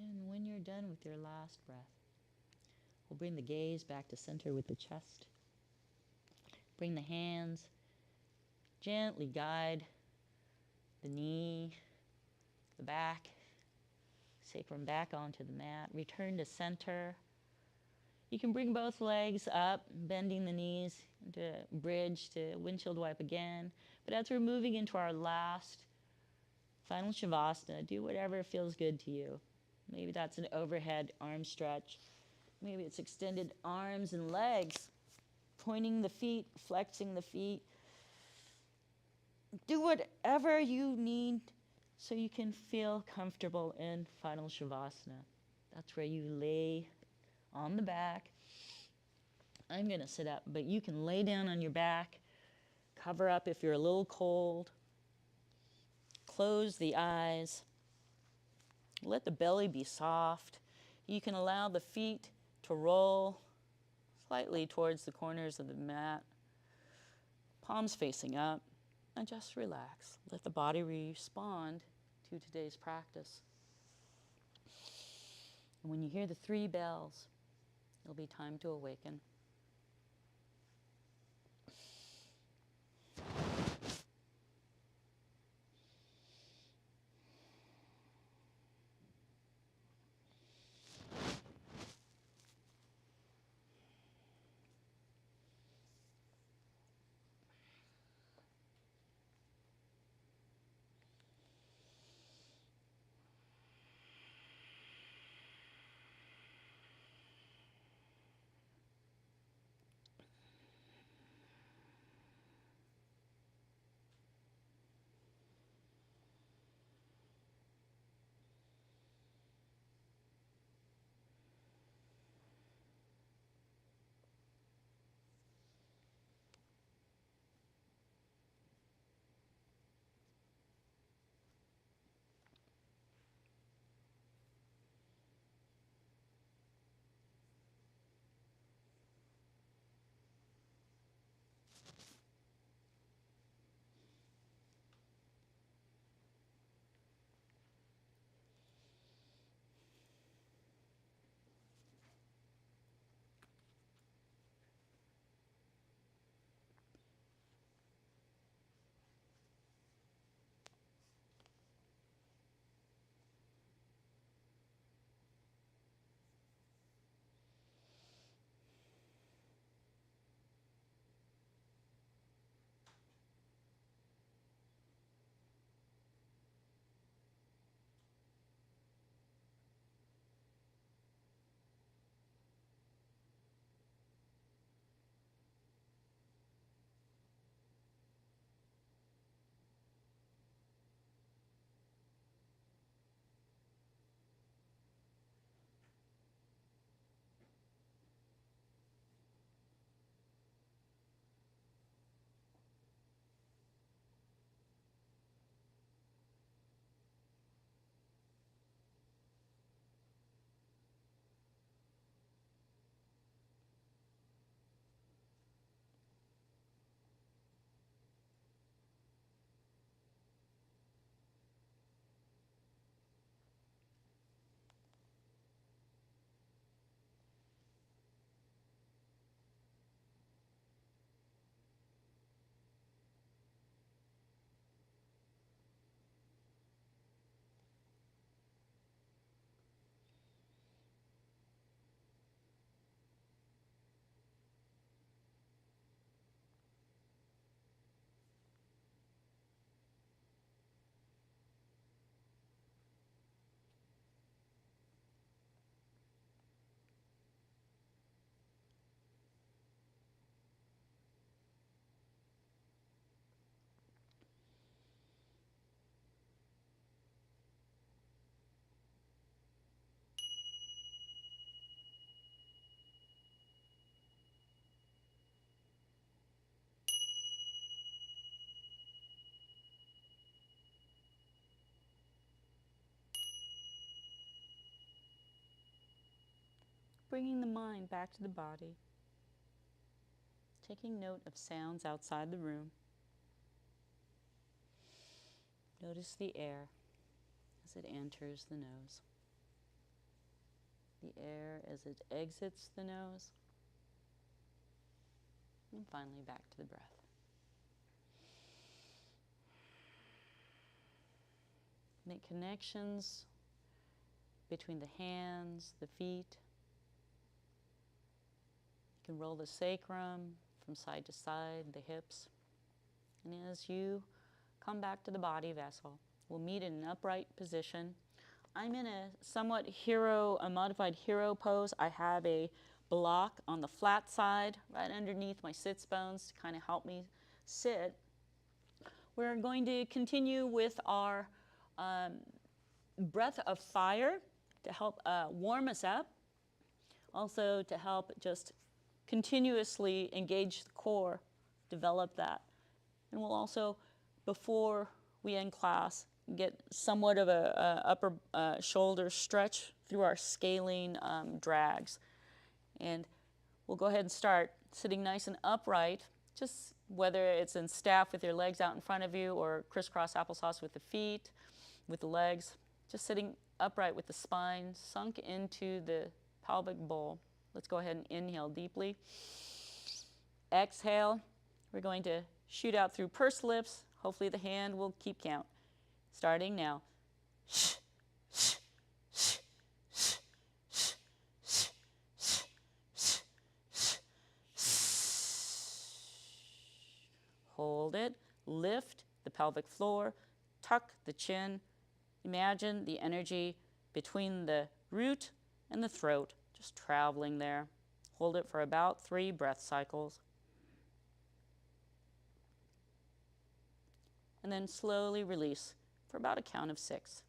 And when you're done with your last breath, we'll bring the gaze back to center with the chest. Bring the hands, gently guide the knee, the back, sacrum back onto the mat. Return to center. You can bring both legs up, bending the knees into bridge to windshield wipe again. But as we're moving into our last final Shavasana, do whatever feels good to you. Maybe that's an overhead arm stretch. Maybe it's extended arms and legs, pointing the feet, flexing the feet. Do whatever you need so you can feel comfortable in final Shavasana. That's where you lay on the back. I'm going to sit up, but you can lay down on your back, cover up if you're a little cold, close the eyes, let the belly be soft. You can allow the feet to roll slightly towards the corners of the mat, palms facing up, and just relax. Let the body respond to today's practice. And when you hear the 3 bells, it'll be time to awaken. Bringing the mind back to the body, taking note of sounds outside the room. Notice the air as it enters the nose. the air as it exits the nose. And finally back to the breath. Make connections between the hands, the feet. You can roll the sacrum from side to side, the hips. And as you come back to the body vessel, we'll meet in an upright position. I'm in a somewhat a modified hero pose. I have a block on the flat side right underneath my sits bones to kind of help me sit. We're going to continue with our breath of fire to help warm us up, also to help just continuously engage the core, develop that. And we'll also, before we end class, get somewhat of a upper shoulder stretch through our scalene drags. And we'll go ahead and start sitting nice and upright, just whether it's in staff with your legs out in front of you or crisscross applesauce with the feet, with the legs, just sitting upright with the spine sunk into the pelvic bowl. Let's go ahead and inhale deeply. Exhale. We're going to shoot out through pursed lips. Hopefully the hand will keep count. Starting now. Hold it. Lift the pelvic floor. Tuck the chin. Imagine the energy between the root and the throat, just traveling there. Hold it for about 3 breath cycles. And then slowly release for about a count of 6.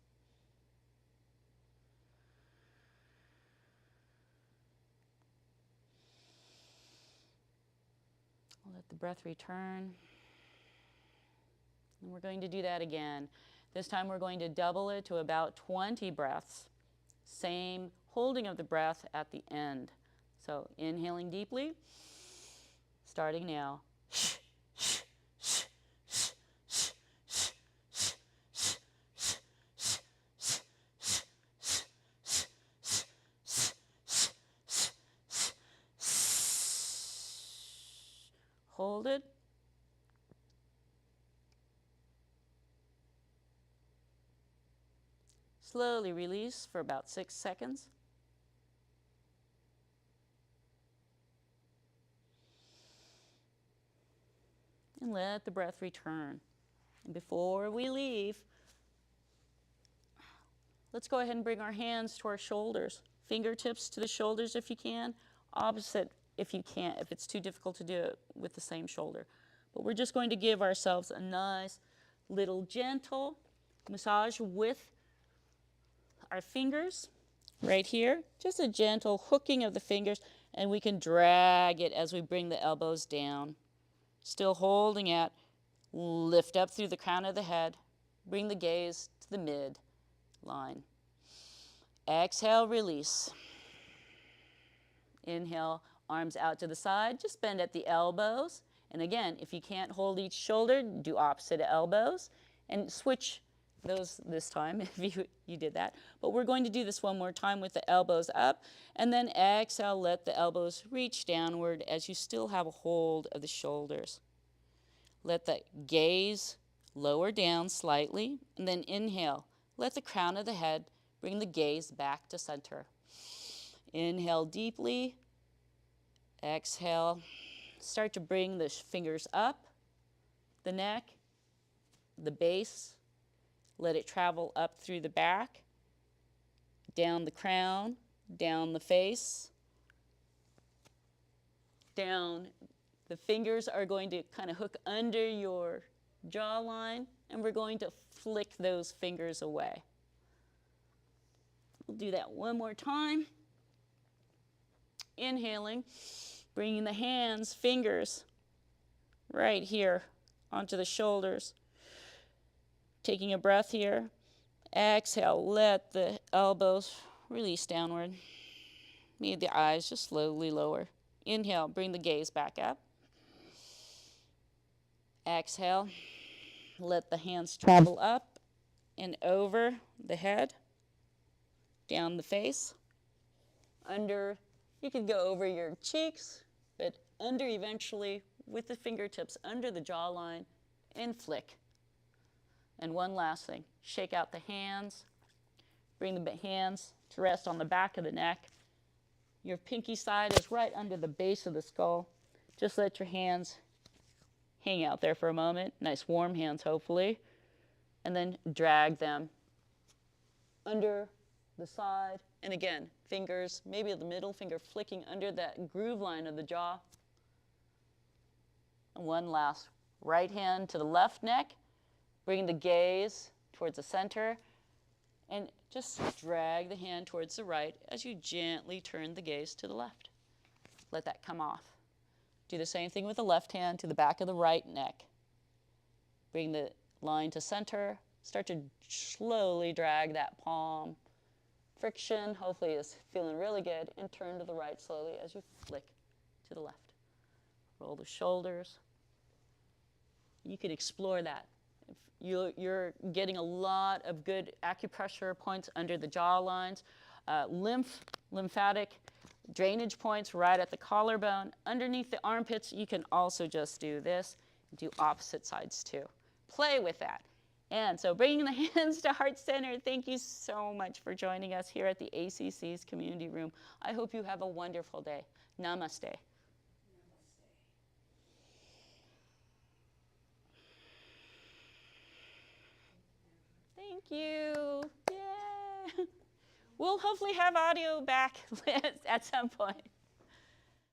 Let the breath return. And we're going to do that again. This time we're going to double it to about 20 breaths. Same holding of the breath at the end. So inhaling deeply, starting now. Hold it. Slowly release for about 6 seconds. And let the breath return. And before we leave, let's go ahead and bring our hands to our shoulders. Fingertips to the shoulders if you can. Opposite if you can't, if it's too difficult to do it with the same shoulder. But we're just going to give ourselves a nice little gentle massage with our fingers right here. Just a gentle hooking of the fingers, and we can drag it as we bring the elbows down. Still holding it. Lift up through the crown of the head. Bring the gaze to the mid line. Exhale, release. Inhale, arms out to the side. Just bend at the elbows. And again, if you can't hold each shoulder, do opposite elbows. And switch those this time if you did that. But we're going to do this one more time with the elbows up. And then exhale, let the elbows reach downward as you still have a hold of the shoulders. Let the gaze lower down slightly. And then inhale. Let the crown of the head bring the gaze back to center. Inhale deeply. Exhale. Start to bring the fingers up, the neck, the base. Let it travel up through the back, down the crown, down the face, down. The fingers are going to kind of hook under your jawline, and we're going to flick those fingers away. We'll do that one more time. Inhaling, bringing the hands, fingers, right here onto the shoulders. Taking a breath here. Exhale, let the elbows release downward. Maybe the eyes just slowly lower. Inhale, bring the gaze back up. Exhale, let the hands travel up and over the head, down the face. under. You could go over your cheeks, but under eventually with the fingertips under the jawline and flick. And one last thing, shake out the hands. Bring the hands to rest on the back of the neck. Your pinky side is right under the base of the skull. Just let your hands hang out there for a moment. Nice warm hands, hopefully. And then drag them under the side. And again, fingers, maybe the middle finger flicking under that groove line of the jaw. And one last, right hand to the left neck. Bring the gaze towards the center. And just drag the hand towards the right as you gently turn the gaze to the left. Let that come off. Do the same thing with the left hand to the back of the right neck. Bring the line to center. Start to slowly drag that palm. Friction, hopefully, is feeling really good. And turn to the right slowly as you flick to the left. Roll the shoulders. You could explore that. You're getting a lot of good acupressure points under the jaw lines, lymphatic drainage points right at the collarbone. Underneath the armpits, you can also just do this. Do opposite sides too. Play with that. And so bringing the hands to heart center, thank you so much for joining us here at the ACC's Community Room. I hope you have a wonderful day. Namaste. Thank you. Yeah. We'll hopefully have audio back at some point.